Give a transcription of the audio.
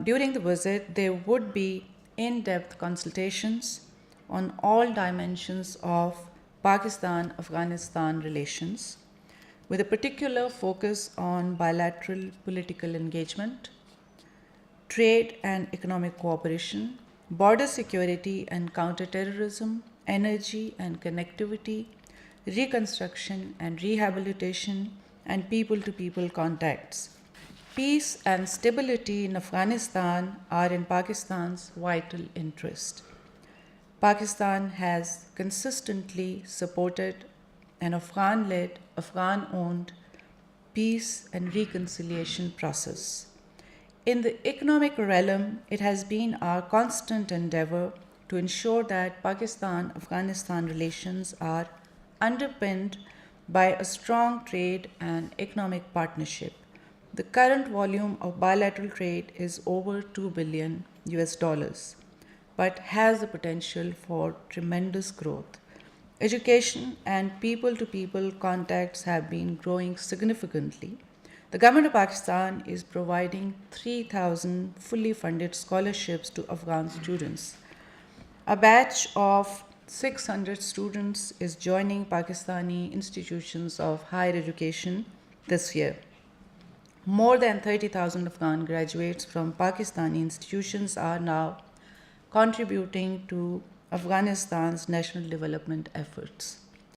During the visit, there would be in depth consultations on all dimensions of Pakistan Afghanistan relations, with a particular focus on bilateral political engagement, trade and economic cooperation, border security and counterterrorism, energy and connectivity, reconstruction and rehabilitation, and people to people contacts. Peace and stability in Afghanistan are in Pakistan's vital interest. Pakistan has consistently supported an Afghan led, Afghan owned peace and reconciliation process. In the economic realm, it has been our constant endeavor to ensure that Pakistan Afghanistan relations are underpinned by a strong trade and economic partnership. The current volume of bilateral trade is over 2 billion US dollars, but has the potential for tremendous growth. Education and people to people contacts have been growing significantly. The government of Pakistan is providing 3,000 fully funded scholarships to Afghan students. A batch of 600 students is joining Pakistani institutions of higher education this year. More than 30,000 Afghan graduates from Pakistani institutions are now contributing to Afghanistan's national development efforts.